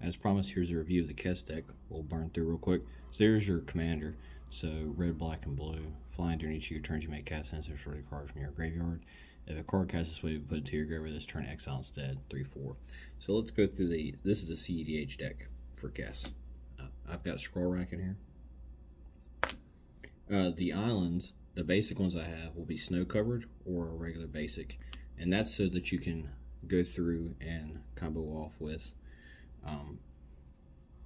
As promised, here's a review of the Kess deck. We'll burn through real quick. So here's your commander. So red, black, and blue. Flying during each of your turns, you may cast an instant sorted card from your graveyard. If a card cast this way, you put it to your graveyard this turn, exile instead. 3/4. So let's go through the. This is the Cedh deck for Kess. I've got Scroll Rack in here. The islands, the basic ones I have, will be snow covered or a regular basic, and that's so that you can go through and combo off with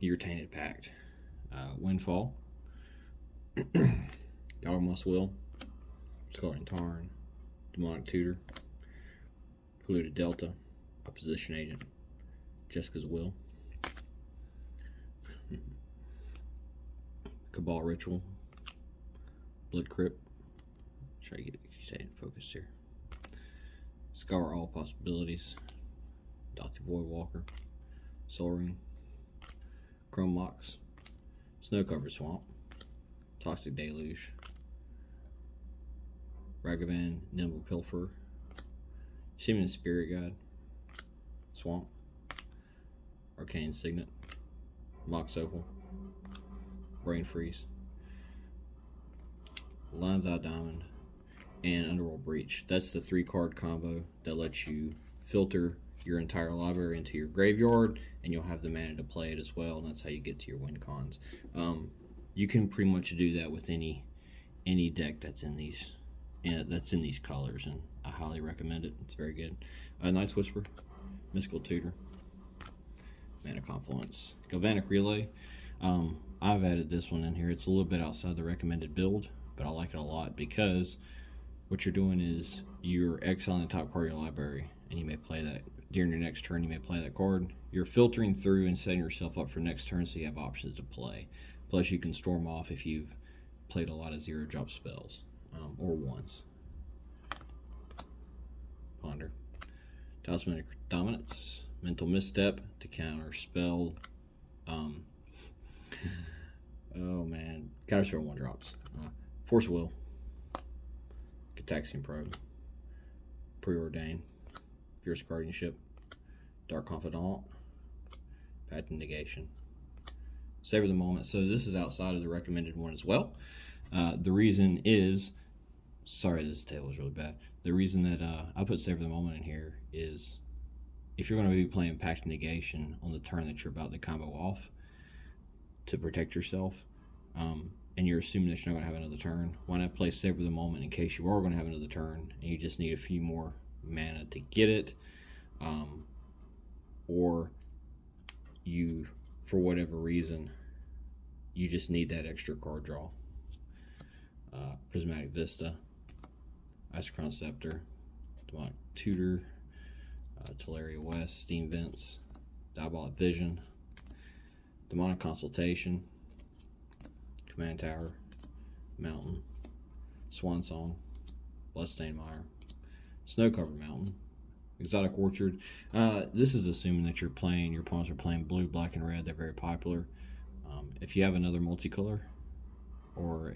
your Tainted Pact, Windfall, Yawgmoth's Will, Scarlet Tarn, Demonic Tutor, Polluted Delta, Opposition Agent, Jessica's Will, Cabal Ritual, Blood Crypt. Try to stay focused here. Scour All Possibilities, Adoptive Voidwalker, Soul Ring, Chrome Mox, Snow Covered Swamp, Toxic Deluge, Ragavan, Nimble Pilfer, Shaman Spirit Guide, Swamp, Arcane Signet, Mox Opal, Brain Freeze, Lion's Eye Diamond, and Underworld Breach. That's the 3-card combo that lets you filter your entire library into your graveyard, and you'll have the mana to play it as well, and that's how you get to your win cons. You can pretty much do that with any deck that's in these colors, and I highly recommend it. It's very good. Night's Whisper, Mystical Tutor, Mana Confluence, Galvanic Relay. I've added this one in here. It's a little bit outside the recommended build, but I like it a lot because what you're doing is you're exiling the top card of your library, and you may play that during your next turn. You may play that card. You're filtering through and setting yourself up for next turn, so you have options to play. Plus, you can storm off if you've played a lot of 0-drop spells or ones. Ponder, Talismanic Dominance, Mental Misstep to counter spell. Oh man, counter spell 1-drops. Force Will, Gitaxian Probe, Preordain, Fierce Guardianship, Dark Confidant, Path to Negation, Savor the Moment. So this is outside of the recommended one as well. The reason is, sorry, this table is really bad. The reason that I put Savor the Moment in here is if you're going to be playing Pact to Negation on the turn that you're about to combo off to protect yourself, and you're assuming that you're not going to have another turn, why not play Savor the Moment in case you are going to have another turn and you just need a few more mana to get it, or you, for whatever reason, you just need that extra card draw. Prismatic Vista, Isochron Scepter, Demonic Tutor, Teleria West, Steam Vents, Diabolic Vision, Demonic Consultation, Command Tower, Mountain, Swan Song, Bloodstained Mire, Snow Covered Mountain, Exotic Orchard. This is assuming that your opponents are playing blue, black, and red. They're very popular. If you have another multicolor or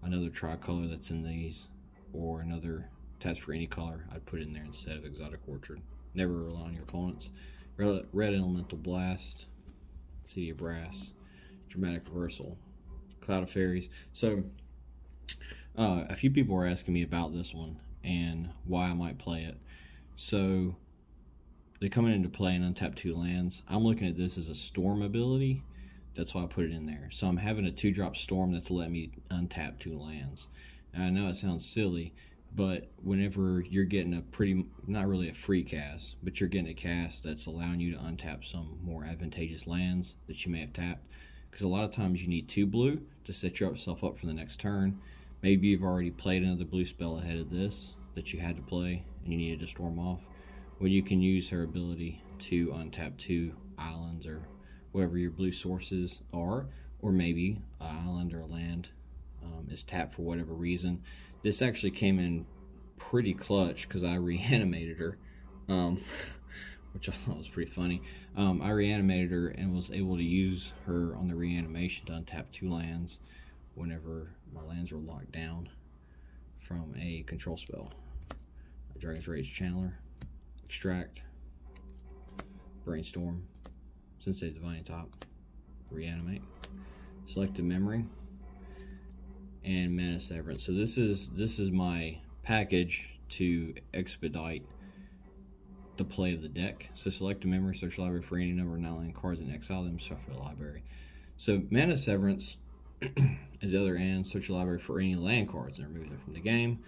another tricolor that's in these, or another test for any color, I'd put it in there instead of Exotic Orchard. Never rely on your opponents. Red Elemental Blast, City of Brass, Dramatic Reversal, Cloud of Fairies. So a few people were asking me about this one and why I might play it. So they're coming into play and untap 2 lands. I'm looking at this as a storm ability. That's why I put it in there. So I'm having a 2-drop storm that's letting me untap 2 lands. And I know it sounds silly, but whenever you're getting a not really a free cast, but you're getting a cast that's allowing you to untap some more advantageous lands that you may have tapped, because a lot of times you need 2 blue to set yourself up for the next turn. Maybe you've already played another blue spell ahead of this that you had to play and you needed to storm off. Well, you can use her ability to untap 2 islands or whatever your blue sources are, or maybe an island or a land is tapped for whatever reason. This actually came in pretty clutch because I reanimated her, which I thought was pretty funny. I reanimated her and was able to use her on the reanimation to untap 2 lands whenever my lands were locked down from a control spell. Dragon's Rage Channeler, Extract, Brainstorm, Sensei's Divining Top, Reanimate, Selective Memory, and Mana Severance. So this is my package to expedite the play of the deck. So select a memory, search the library for any number of non-land cards and exile them, shuffle the library. So Mana Severance is the other end, search the library for any land cards and remove them from the game,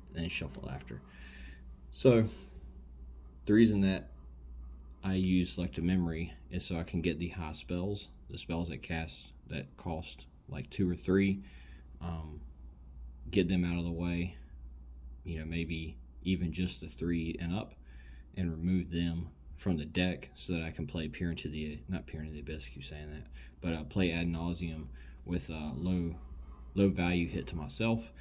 and then shuffle after. So the reason that I use selective memory is so I can get the high spells, the spells that cost like 2 or 3, get them out of the way, you know, maybe even just the 3 and up, and remove them from the deck so that I can play Peer into the, not Peer into the Abyss, I keep saying that, but play Ad Nauseum with a low value hit to myself.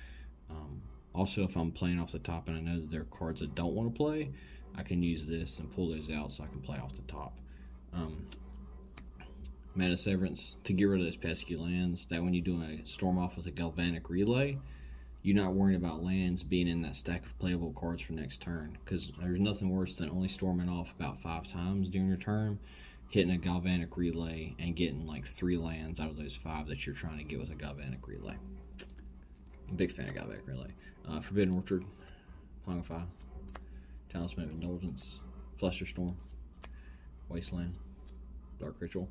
Also, if I'm playing off the top and I know that there are cards I don't want to play, I can use this and pull those out so I can play off the top. Mana Severance, to get rid of those pesky lands, that when you're doing a Storm off with a Galvanic Relay, you're not worrying about lands being in that stack of playable cards for next turn, because there's nothing worse than only storming off about 5 times during your turn, hitting a Galvanic Relay and getting like 3 lands out of those 5 that you're trying to get with a Galvanic Relay. I'm a big fan of Galvanic Relay. Forbidden Orchard, Pongify, Talisman of Indulgence, Flusterstorm, Wasteland, Dark Ritual,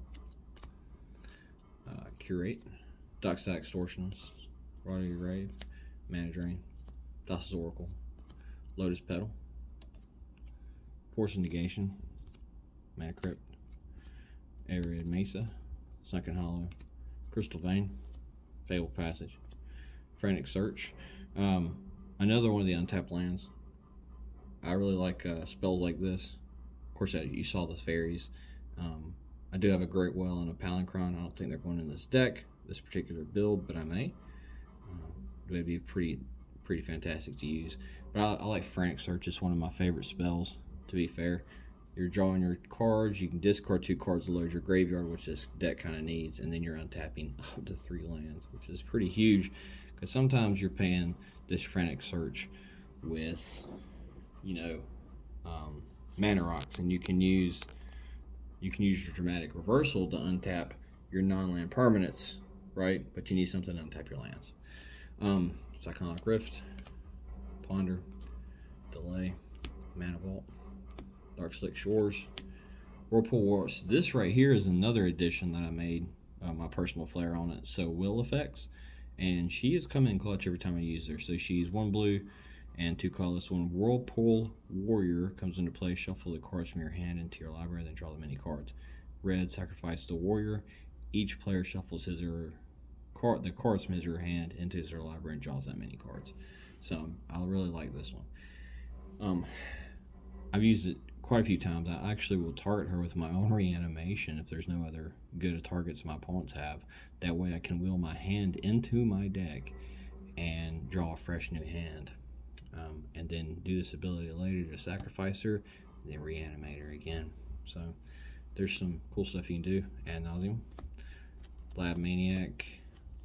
Curate, Dockside Extortionist, Rod of Your Grave, Mana Drain, Thassa's Oracle, Lotus Petal, Force of Negation, Mana Crypt, Arid Mesa, Sunken Hollow, Crystal Vein, Fabled Passage, Frantic Search. Another one of the untapped lands. I really like spells like this. Of course, you saw the fairies. I do have a Great Well and a Palinchron. I don't think they're going in this deck, this particular build, but I may. It would be pretty fantastic to use. But I like Frantic Search. It's one of my favorite spells, to be fair. You're drawing your cards. You can discard 2 cards to load your graveyard, which this deck kind of needs, and then you're untapping up to 3 lands, which is pretty huge, because sometimes you're paying this Frantic Search with, you know, mana rocks, and you can use your Dramatic Reversal to untap your non-land permanents, right? But you need something to untap your lands. Cyclonic Rift, Ponder, Delay, Mana Vault, Dark Slick Shores, Whirlpool Wars. This right here is another addition that I made, my personal flair on it. So Will effects, and she is coming in clutch every time I use her. So she's 1 blue and 2 colorless. When Whirlpool Warrior comes into play, shuffle the cards from your hand into your library, then draw the many cards. Red, sacrifice the warrior. Each player shuffles his or the cards from his or her hand into his or her library and draws that many cards. So I really like this one. I've used it quite a few times. I actually will target her with my own reanimation if there's no other good targets my opponents have. That way I can wheel my hand into my deck and draw a fresh new hand. And then do this ability later to sacrifice her, and then reanimate her again. So there's some cool stuff you can do. Ad Nauseum, Lab Maniac,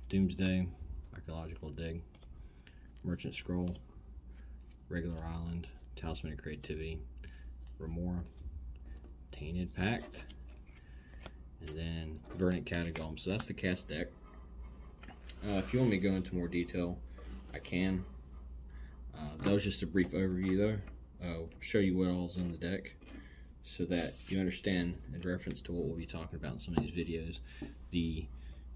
Doomsday, Archaeological Dig, Merchant Scroll, Regular Island, Talisman of Creativity, Remora, Tainted Pact, and then Verdant Catacomb. So that's the cast deck. If you want me to go into more detail, I can. That was just a brief overview though. I'll show you what all's in the deck so that you understand in reference to what we'll be talking about in some of these videos. The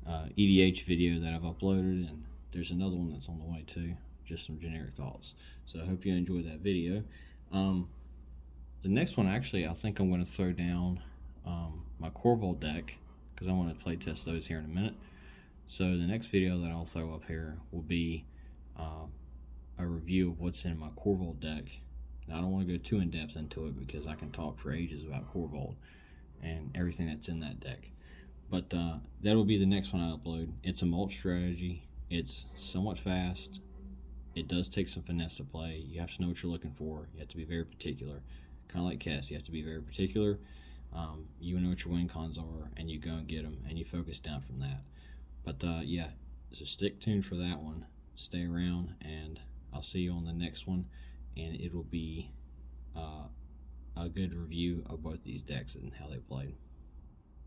EDH video that I've uploaded, and there's another one that's on the way too, just some generic thoughts. So I hope you enjoyed that video. The next one, actually, I think I'm going to throw down my Corval deck, because I want to play test those here in a minute. So the next video that I'll throw up here will be a review of what's in my Corval deck. Now, I don't want to go too in depth into it because I can talk for ages about Corval and everything that's in that deck. But that'll be the next one I upload. It's a mulch strategy. It's somewhat fast. It does take some finesse to play. You have to know what you're looking for. You have to be very particular. Kind of like Kess, you have to be very particular. You know what your win cons are, and you go and get them, and you focus down from that. But yeah, so stick tuned for that one. Stay around, and I'll see you on the next one, and it will be a good review of both these decks and how they played.